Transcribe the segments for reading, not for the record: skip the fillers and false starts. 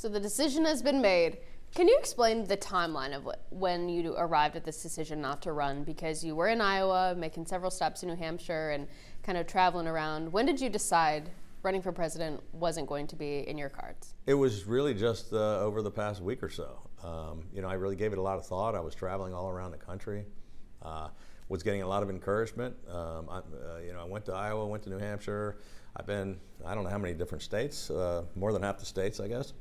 So the decision has been made. Can you explain the timeline of when you arrived at this decision not to run? Because you were in Iowa, making several stops in New Hampshire, and kind of traveling around. When did you decide running for president wasn't going to be in your cards? It was really just over the past week or so. I really gave it a lot of thought. I was traveling all around the country, was getting a lot of encouragement. I went to Iowa, went to New Hampshire. I've been, I don't know how many different states, more than half the states, I guess.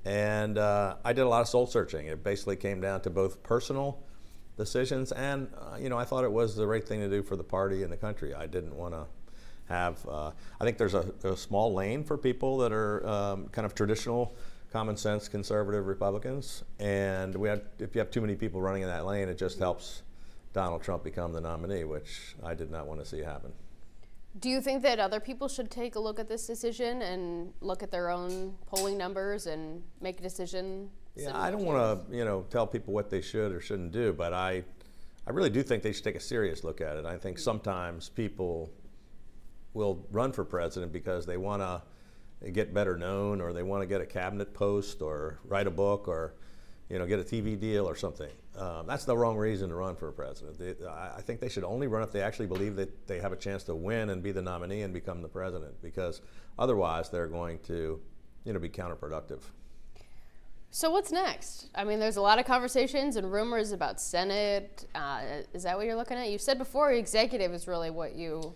And I did a lot of soul searching. It basically came down to both personal decisions and, I thought it was the right thing to do for the party and the country. I didn't want to have, I think there's a small lane for people that are kind of traditional, common sense, conservative Republicans. And if you have too many people running in that lane, it just helps Donald Trump become the nominee, which I did not want to see happen. Do you think that other people should take a look at this decision and look at their own polling numbers and make a decision? Yeah, I don't want to, tell people what they should or shouldn't do, but I really do think they should take a serious look at it. I think sometimes people will run for president because they want to get better known, or they want to get a cabinet post, or write a book, or get a TV deal or something. That's the wrong reason to run for a president. I think they should only run if they actually believe that they have a chance to win and be the nominee and become the president, because otherwise they're going to be counterproductive. So what's next? I mean, there's a lot of conversations and rumors about Senate. Is that what you're looking at? You said before executive is really what you...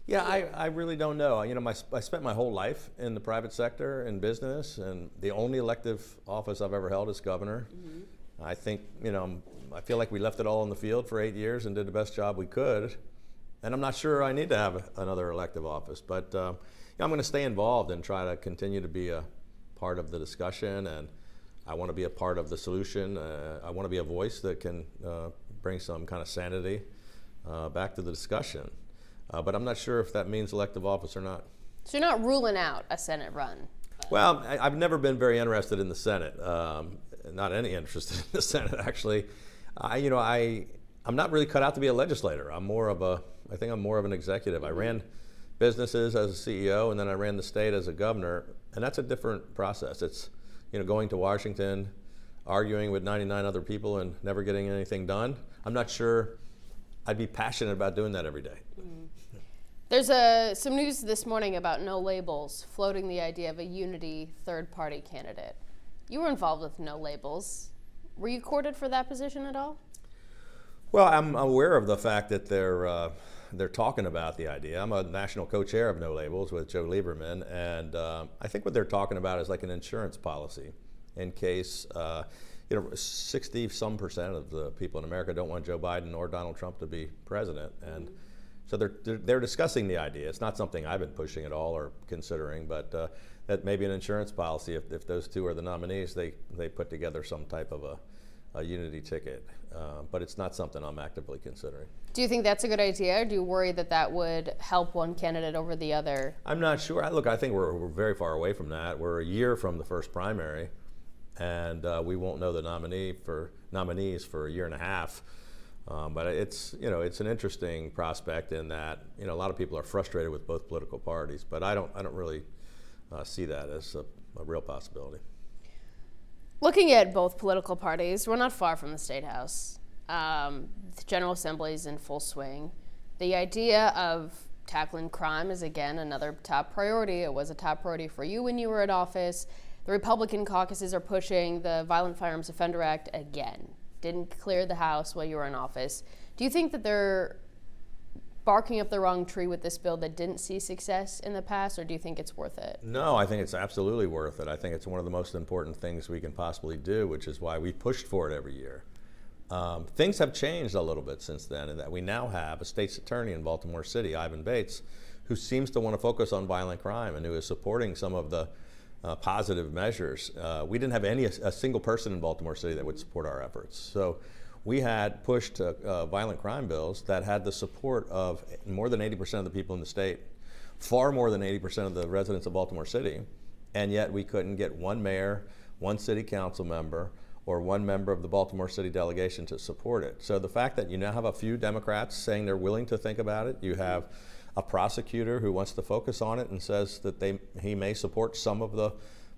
Yeah, I really don't know. I spent my whole life in the private sector in business, and the only elective office I've ever held is governor. Mm-hmm. I think, I feel like we left it all on the field for 8 years and did the best job we could. And I'm not sure I need to have another elective office, but I'm going to stay involved and try to continue to be a part of the discussion, and I want to be a part of the solution. I want to be a voice that can bring some kind of sanity back to the discussion. But I'm not sure if that means elective office or not. So you're not ruling out a Senate run? Well, I've never been very interested in the Senate. Not any interest in the Senate, actually. I'm not really cut out to be a legislator. I think I'm more of an executive. I ran businesses as a CEO, and then I ran the state as a governor, and that's a different process. It's, going to Washington, arguing with 99 other people and never getting anything done. I'm not sure I'd be passionate about doing that every day. There's some news this morning about No Labels floating the idea of a unity third-party candidate. You were involved with No Labels. Were you courted for that position at all? Well, I'm aware of the fact that they're talking about the idea. I'm a national co-chair of No Labels with Joe Lieberman, and I think what they're talking about is like an insurance policy in case 60-some% of the people in America don't want Joe Biden or Donald Trump to be president, and so they're discussing the idea. It's not something I've been pushing at all or considering, but that may be an insurance policy. If those two are the nominees, they put together some type of a unity ticket. But it's not something I'm actively considering. Do you think that's a good idea, or do you worry that would help one candidate over the other? I'm not sure. Look, I think we're very far away from that. We're a year from the first primary, and we won't know the nominees for a year and a half. But it's an interesting prospect in that a lot of people are frustrated with both political parties, but I don't really see that as a real possibility. Looking at both political parties, we're not far from the State House. The General Assembly is in full swing. The idea of tackling crime is again another top priority. It was a top priority for you when you were in office. The Republican caucuses are pushing the Violent Firearms Offender Act again. Didn't clear the House while you were in office. Do you think that they're barking up the wrong tree with this bill that didn't see success in the past, or do you think it's worth it? No, I think it's absolutely worth it. I think it's one of the most important things we can possibly do, which is why we pushed for it every year. Things have changed a little bit since then, in that we now have a state's attorney in Baltimore City, Ivan Bates, who seems to want to focus on violent crime and who is supporting some of the positive measures. We didn't have a single person in Baltimore City that would support our efforts. So we had pushed violent crime bills that had the support of more than 80% of the people in the state, far more than 80% of the residents of Baltimore City, and yet we couldn't get one mayor, one city council member, or one member of the Baltimore City delegation to support it. So the fact that you now have a few Democrats saying they're willing to think about it, you have a prosecutor who wants to focus on it and says that he may support some of the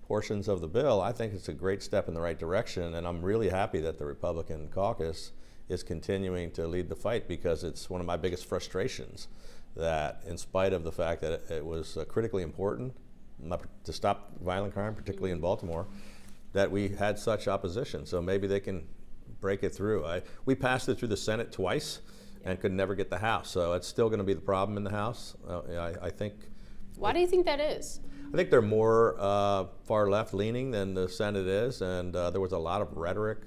portions of the bill, I think it's a great step in the right direction, and I'm really happy that the Republican caucus is continuing to lead the fight, because it's one of my biggest frustrations that, in spite of the fact that it was critically important to stop violent crime, particularly in Baltimore, that we had such opposition. So maybe they can break it through. We passed it through the Senate twice and could never get the House, so it's still going to be the problem in the House. I think. Why do you think that is? I think they're more far left leaning than the Senate is, and there was a lot of rhetoric,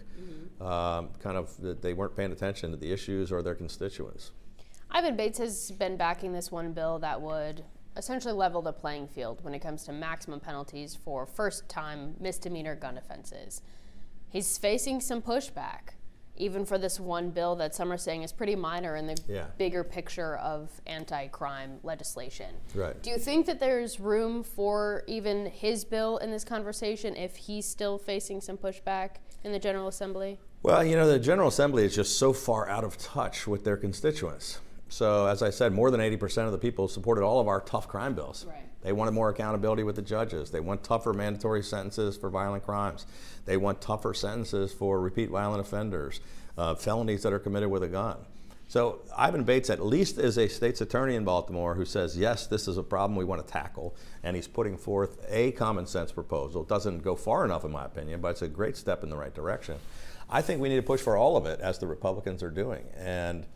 kind of that they weren't paying attention to the issues or their constituents. Ivan Bates has been backing this one bill that would essentially level the playing field when it comes to maximum penalties for first-time misdemeanor gun offenses. He's facing some pushback, even for this one bill that some are saying is pretty minor in the bigger picture of anti-crime legislation. Right. Do you think that there's room for even his bill in this conversation if he's still facing some pushback in the General Assembly? Well, the General Assembly is just so far out of touch with their constituents. So, as I said, more than 80% of the people supported all of our tough crime bills. Right. They wanted more accountability with the judges. They want tougher mandatory sentences for violent crimes. They want tougher sentences for repeat violent offenders, felonies that are committed with a gun. So Ivan Bates at least is a state's attorney in Baltimore who says, yes, this is a problem we want to tackle, and he's putting forth a common sense proposal. It doesn't go far enough, in my opinion, but it's a great step in the right direction. I think we need to push for all of it, as the Republicans are doing. And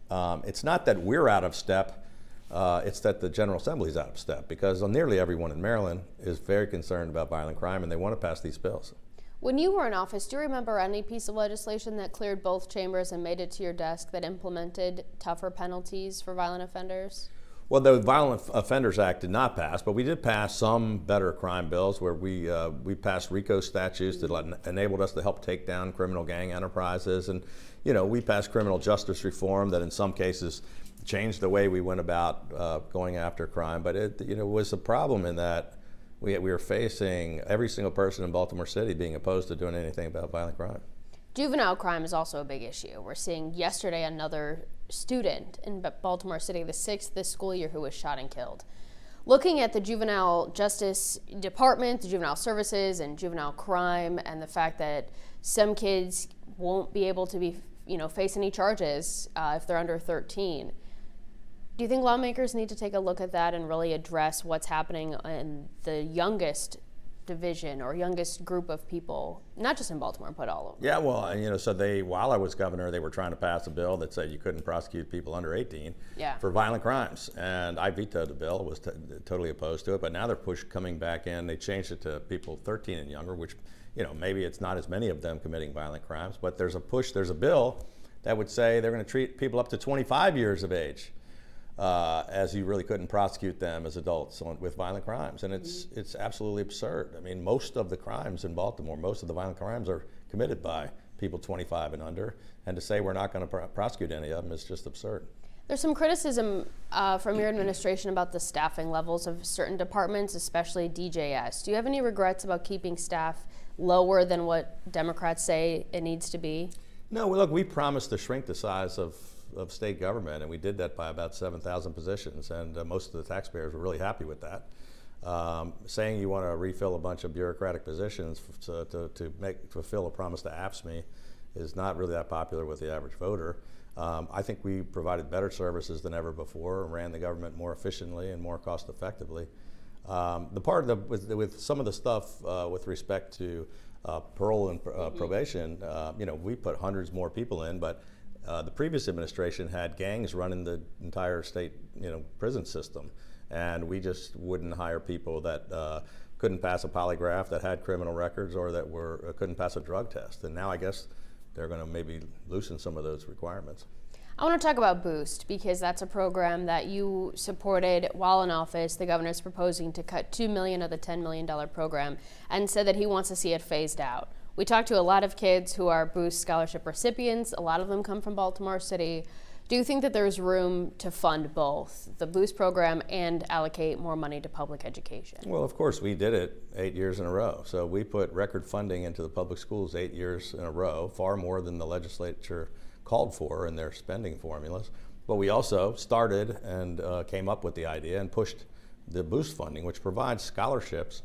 it's not that we're out of step, it's that the General Assembly is out of step, because nearly everyone in Maryland is very concerned about violent crime, and they want to pass these bills. When you were in office, do you remember any piece of legislation that cleared both chambers and made it to your desk that implemented tougher penalties for violent offenders? Well, the Violent Offenders Act did not pass, but we did pass some better crime bills where we passed RICO statutes that enabled us to help take down criminal gang enterprises. And, we passed criminal justice reform that in some cases changed the way we went about going after crime. But it was a problem in that we were facing every single person in Baltimore City being opposed to doing anything about violent crime. Juvenile crime is also a big issue. We're seeing yesterday another student in Baltimore City, the 6th this school year, who was shot and killed. Looking at the Juvenile Justice Department, the Juvenile Services, and juvenile crime, and the fact that some kids won't be able to face any charges if they're under 13, do you think lawmakers need to take a look at that and really address what's happening in the youngest division or youngest group of people, not just in Baltimore, but all over? Yeah, well, so while I was governor, they were trying to pass a bill that said you couldn't prosecute people under 18 for violent crimes. And I vetoed the bill, was totally opposed to it. But now they're coming back in. They changed it to people 13 and younger, which, maybe it's not as many of them committing violent crimes. But there's a bill that would say they're going to treat people up to 25 years of age as you really couldn't prosecute them as adults with violent crimes. And it's absolutely absurd. I mean, most of the crimes in Baltimore, most of the violent crimes are committed by people 25 and under. And to say we're not going to prosecute any of them is just absurd. There's some criticism from your administration about the staffing levels of certain departments, especially DJS. Do you have any regrets about keeping staff lower than what Democrats say it needs to be? No, look, we promised to shrink the size of state government, and we did that by about 7,000 positions, and most of the taxpayers were really happy with that. Saying you want to refill a bunch of bureaucratic positions to fulfill a promise to AFSCME is not really that popular with the average voter. I think we provided better services than ever before and ran the government more efficiently and more cost effectively. The part with some of the stuff with respect to parole and probation, we put hundreds more people in, but the previous administration had gangs running the entire state, prison system, and we just wouldn't hire people that couldn't pass a polygraph, that had criminal records, or that couldn't pass a drug test. And now I guess they're going to maybe loosen some of those requirements. I want to talk about Boost, because that's a program that you supported while in office. The governor's proposing to cut $2 million of the $10 million program and said that he wants to see it phased out. We talked to a lot of kids who are Boost scholarship recipients. A lot of them come from Baltimore City. Do you think that there's room to fund both the Boost program and allocate more money to public education? Well, of course, we did it 8 years in a row. So we put record funding into the public schools 8 years in a row, far more than the legislature called for in their spending formulas. But we also started and came up with the idea and pushed the Boost funding, which provides scholarships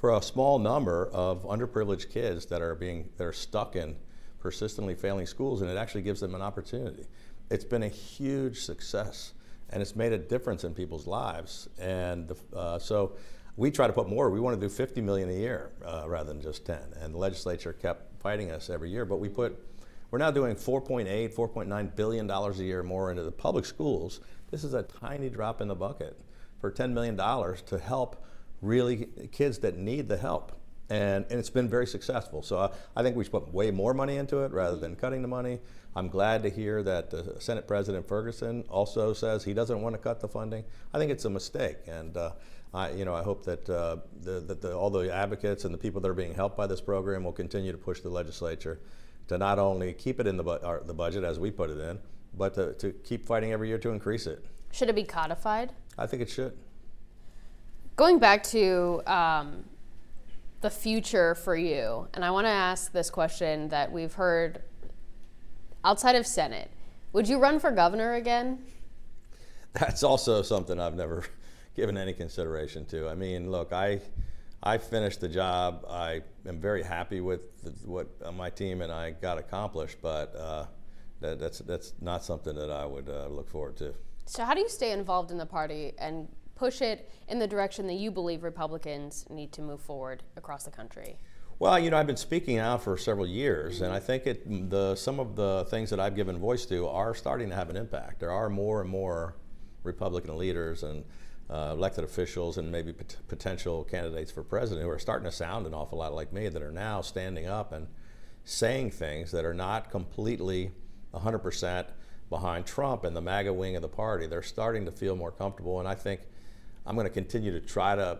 for a small number of underprivileged kids that are stuck in persistently failing schools, and it actually gives them an opportunity. It's been a huge success, and it's made a difference in people's lives. And so we try to put more. We want to do 50 million a year rather than just 10. And the legislature kept fighting us every year, but we're now doing $4.9 billion a year more into the public schools. This is a tiny drop in the bucket for $10 million to help really kids that need the help. And it's been very successful. So I think we should put way more money into it rather than cutting the money. I'm glad to hear that the Senate President Ferguson also says he doesn't want to cut the funding. I think it's a mistake, and I hope that all the advocates and the people that are being helped by this program will continue to push the legislature to not only keep it in the budget as we put it in, but to keep fighting every year to increase it. Should it be codified? I think it should. Going back to the future for you, and I want to ask this question that we've heard outside of Senate. Would you run for governor again? That's also something I've never given any consideration to. I mean, look, I finished the job. I am very happy with what my team and I got accomplished, but that's not something that I would look forward to. So how do you stay involved in the party and push it in the direction that you believe Republicans need to move forward across the country? Well, I've been speaking out for several years, and I think some of the things that I've given voice to are starting to have an impact. There are more and more Republican leaders and elected officials and maybe potential candidates for president who are starting to sound an awful lot like me, that are now standing up and saying things that are not completely 100% behind Trump and the MAGA wing of the party. They're starting to feel more comfortable, and I think I'm going to continue to try to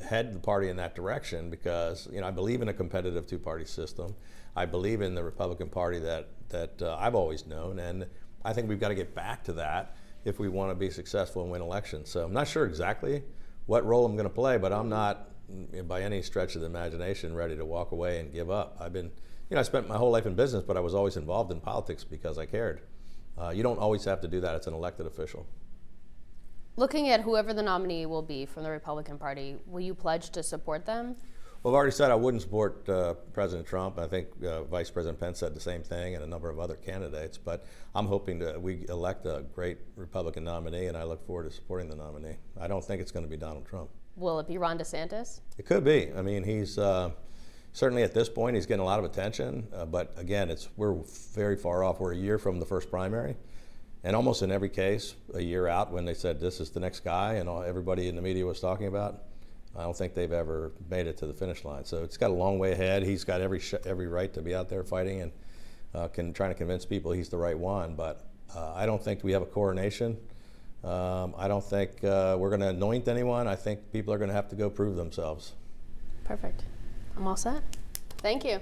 head the party in that direction, because I believe in a competitive two-party system. I believe in the Republican Party that I've always known, and I think we've got to get back to that if we want to be successful and win elections. So I'm not sure exactly what role I'm going to play, but I'm not, by any stretch of the imagination, ready to walk away and give up. I spent my whole life in business, but I was always involved in politics because I cared. You don't always have to do that as an elected official. Looking at whoever the nominee will be from the Republican Party, will you pledge to support them? Well, I've already said I wouldn't support President Trump. I think Vice President Pence said the same thing, and a number of other candidates. But I'm hoping we elect a great Republican nominee, and I look forward to supporting the nominee. I don't think it's going to be Donald Trump. Will it be Ron DeSantis? It could be. I mean, he's certainly at this point, he's getting a lot of attention. But again, we're very far off. We're a year from the first primary. And almost in every case, a year out, when they said this is the next guy and everybody in the media was talking about, I don't think they've ever made it to the finish line. So it's got a long way ahead. He's got every right to be out there fighting and trying to convince people he's the right one. But I don't think we have a coronation. I don't think we're going to anoint anyone. I think people are going to have to go prove themselves. Perfect. I'm all set. Thank you.